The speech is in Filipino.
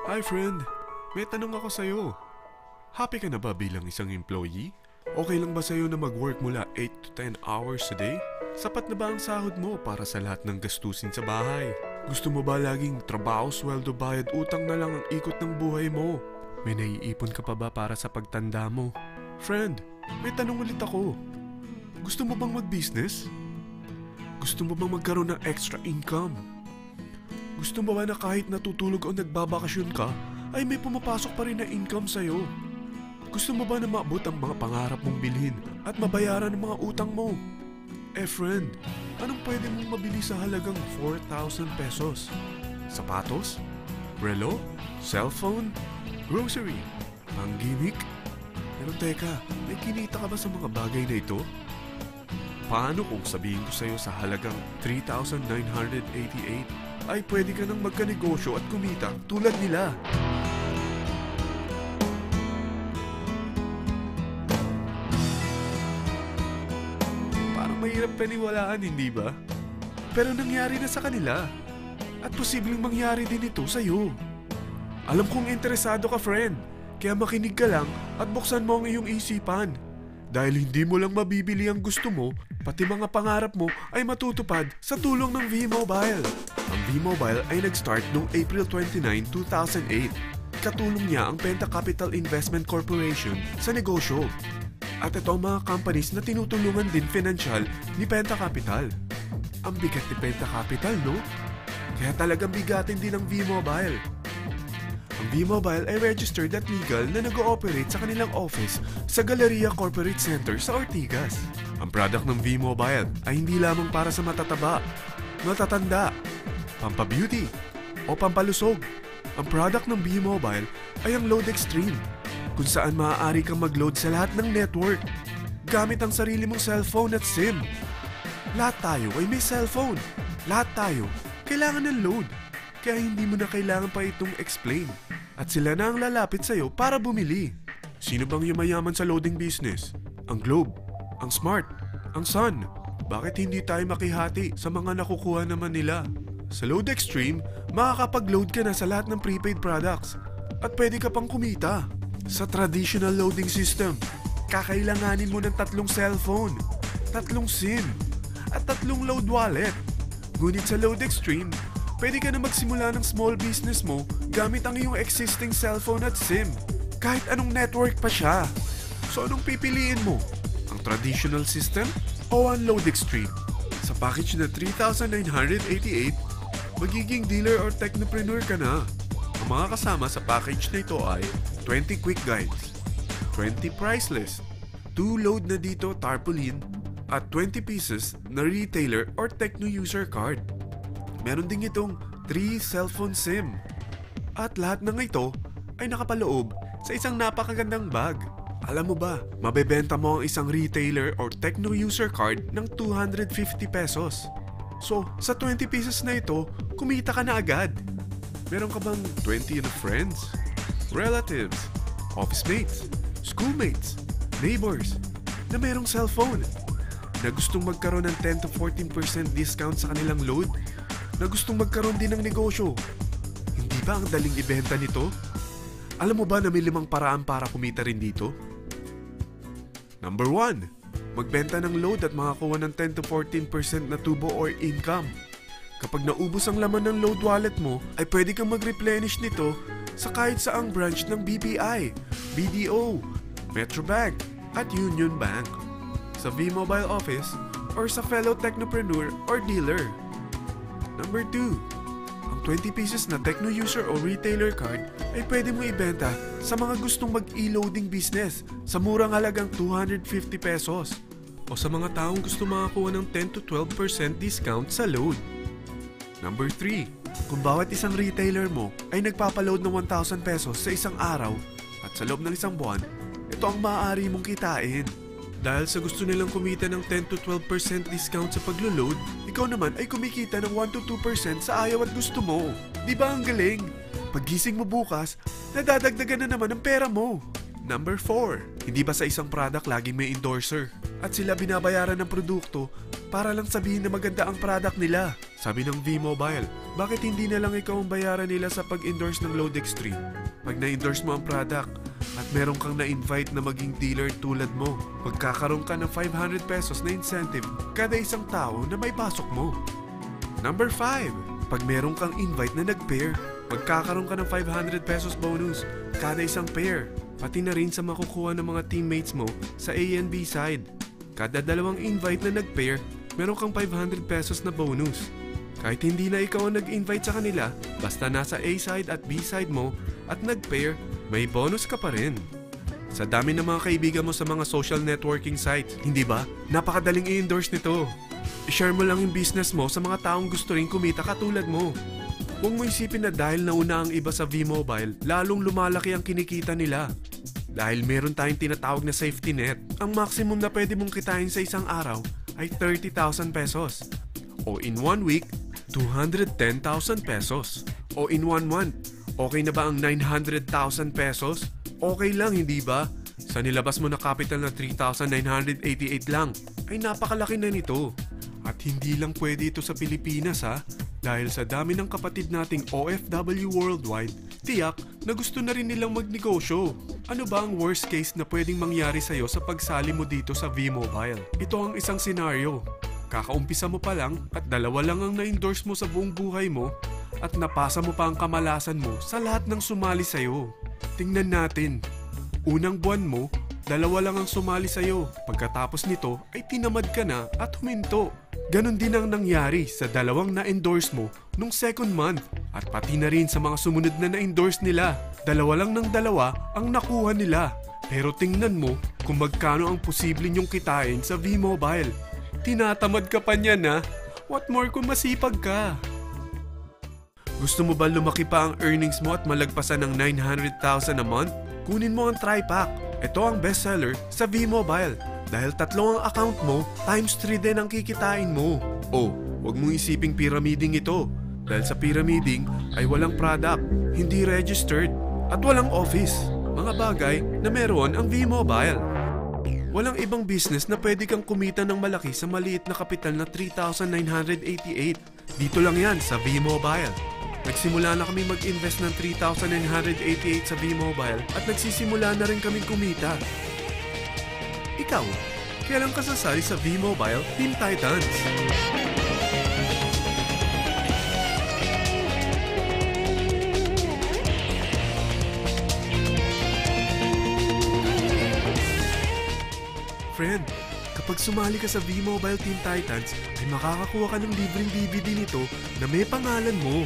Hi friend, may tanong ako sa'yo. Happy ka na ba bilang isang employee? Okay lang ba sa'yo na mag-work mula 8 to 10 hours a day? Sapat na ba ang sahod mo para sa lahat ng gastusin sa bahay? Gusto mo ba laging trabaho, sweldo, bayad, utang na lang ang ikot ng buhay mo? May naiipon ka pa ba para sa pagtanda mo? Friend, may tanong ulit ako. Gusto mo bang mag-business? Gusto mo bang magkaroon ng extra income? Gusto mo ba na kahit natutulog o nagbabakasyon ka, ay may pumapasok pa rin na income sa'yo? Gusto mo ba na maabot ang mga pangarap mong bilhin at mabayaran ang mga utang mo? Friend, anong pwede mong mabili sa halagang 4,000 pesos? Sapatos? Relo? Cellphone? Grocery? Pang-gimmick? Pero teka, may kinita ka ba sa mga bagay na ito? Paano kung sabihin ko sa'yo sa halagang 3,988 ay pwede ka nang magkanegosyo at kumita tulad nila? Parang mahirap paniwalaan, hindi ba? Pero nangyari na sa kanila. At posibleng mangyari din ito sa'yo. Alam kong interesado ka, friend. Kaya makinig ka lang at buksan mo ang iyong isipan. Dahil hindi mo lang mabibili ang gusto mo, pati mga pangarap mo ay matutupad sa tulong ng V-Mobile. Ang V-Mobile ay nag-start noong April 29, 2008. Katulong niya ang Penta Capital Investment Corporation sa negosyo. At ito ang mga companies na tinutulungan din financial ni Penta Capital. Ang bigat ni Penta Capital, no? Kaya talagang bigatin din ang V-Mobile. Ang V-Mobile ay registered at legal na nag-ooperate sa kanilang office sa Galleria Corporate Center sa Ortigas. Ang product ng V-Mobile ay hindi lamang para sa matataba, matatanda, pampabeauty, o pampalusog. Ang product ng V-Mobile ay ang Load Extreme, kung saan maaari kang mag-load sa lahat ng network gamit ang sarili mong cellphone at SIM. Lahat tayo ay may cellphone. Lahat tayo kailangan ng load. Kaya hindi mo na kailangan pa itong explain. At sila na ang lalapit sa'yo para bumili. Sino bang yumayaman sa loading business? Ang Globe, ang Smart, ang Sun. Bakit hindi tayo makihati sa mga nakukuha naman nila? Sa Load Extreme, makakapag-load ka na sa lahat ng prepaid products. At pwede ka pang kumita. Sa traditional loading system, kakailanganin mo ng 3 cellphone, 3 SIM, at 3 load wallet. Ngunit sa Load Extreme, pwede ka na magsimula ng small business mo gamit ang iyong existing cellphone at SIM. Kahit anong network pa siya. So anong pipiliin mo? Ang traditional system o ang Load Extreme? Sa package na 3,988, magiging dealer or technopreneur ka na. Ang mga kasama sa package na ito ay 20 quick guides, 20 price list, 2 load na dito tarpaulin, at 20 pieces na retailer or techno user card. Meron din itong 3 cellphone SIM. At lahat ng ito ay nakapaloob sa isang napakagandang bag. Alam mo ba, mabebenta mo ang isang retailer or techno user card ng 250 pesos. So, sa 20 pieces na ito, kumita ka na agad. Meron ka bang 20 na friends, relatives, office mates, schoolmates, neighbors na merong cellphone? Na gustong magkaroon ng 10 to 14% discount sa kanilang load? Na gustong magkaroon din ng negosyo? Hindi ba ang daling ibenta nito? Alam mo ba na may 5 paraan para kumita rin dito? Number 1. Magbenta ng load at makakuha ng 10 to 14% na tubo or income. Kapag naubos ang laman ng load wallet mo, ay pwede kang mag-replenish nito sa kahit saang branch ng BPI, BDO, Metrobank, at Union Bank, sa V-Mobile office, or sa fellow technopreneur or dealer. Number 2. Ang 20 pieces na techno user o retailer card ay pwede mo ibenta sa mga gustong mag-e-loading business sa murang halagang 250 pesos o sa mga taong gusto makakuha ng 10 to 12% discount sa load. Number 3. Kung bawat isang retailer mo ay nagpapaload ng 1,000 pesos sa isang araw at sa loob ng isang buwan, ito ang maaari mong kitain. Dahil sa gusto nilang kumita ng 10 to 12% discount sa paglo-load, ikaw naman ay kumikita ng 1 to 2% sa ayaw at gusto mo. Di ba ang galing? Paggising mo bukas, nadadagdagan na naman ang pera mo. Number 4. Hindi ba sa isang product laging may endorser? At sila binabayaran ng produkto para lang sabihin na maganda ang product nila. Sabi ng V-Mobile, bakit hindi na lang ikaw ang bayaran nila sa pag-endorse ng Load Extreme? Pag na-endorse mo ang product at meron kang na-invite na maging dealer tulad mo, magkakaroon ka ng 500 pesos na incentive kada isang tao na may pasok mo. Number 5. Pag meron kang invite na nag-pair, magkakaroon ka ng 500 pesos bonus kada isang pair. Pati na rin sa makukuha ng mga teammates mo sa A and B side. Kada dalawang invite na nag-pair, meron kang 500 pesos na bonus. Kahit hindi na ikaw ang nag-invite sa kanila, basta nasa A side at B side mo at nag-pair, may bonus ka pa rin. Sa dami ng mga kaibigan mo sa mga social networking sites, hindi ba? Napakadaling i-endorse nito. I-share mo lang yung business mo sa mga taong gusto rin kumita katulad mo. Huwag mo isipin na dahil nauna ang iba sa V-Mobile, lalong lumalaki ang kinikita nila. Dahil meron tayong tinatawag na safety net, ang maximum na pwede mong kitain sa isang araw ay 30,000 pesos. O in 1 week, 210,000 pesos. O in 1 month, okay na ba ang 900,000 pesos? Okay lang, hindi ba? Sa nilabas mo na capital na 3,988 lang, ay napakalaki na nito. At hindi lang pwede ito sa Pilipinas ha, dahil sa dami ng kapatid nating OFW worldwide, tiyak na gusto na rin nilang magnegosyo. Ano ba ang worst case na pwedeng mangyari sa'yo sa pagsali mo dito sa V-Mobile? Ito ang isang senaryo. Kakaumpisa mo pa lang at dalawa lang ang na-endorse mo sa buong buhay mo at napasa mo pa ang kamalasan mo sa lahat ng sumali sa'yo. Tingnan natin. Unang buwan mo, dalawa lang ang sumali sa'yo. Pagkatapos nito ay tinamad ka na at huminto. Ganon din ang nangyari sa dalawang na-endorse mo nung second month at pati na rin sa mga sumunod na na-endorse nila. Dalawa lang ng dalawa ang nakuha nila. Pero tingnan mo kung magkano ang posible nyong kitain sa V-Mobile. Tinatamad ka pa niyan ha? What more kung masipag ka? Gusto mo ba lumaki pa ang earnings mo at malagpasan ng 900,000 a month? Kunin mo ang TriPack. Ito ang bestseller sa V-Mobile. Dahil 3 ang account mo, times 3 din ang kikitain mo. O, huwag mong isiping pyramiding ito. Dahil sa pyramiding ay walang product, hindi registered, at walang office. Mga bagay na meron ang V-Mobile. Walang ibang business na pwede kang kumita ng malaki sa maliit na kapital na 3,988. Dito lang yan sa V-Mobile. Nagsimula na kami mag-invest ng 3,988 sa V-Mobile at nagsisimula na rin kaming kumita. Ikaw, kailan ka sasali sa V-Mobile Team Titans? Friend, kapag sumali ka sa V-Mobile Team Titans, ay makakakuha ka ng libreng DVD nito na may pangalan mo.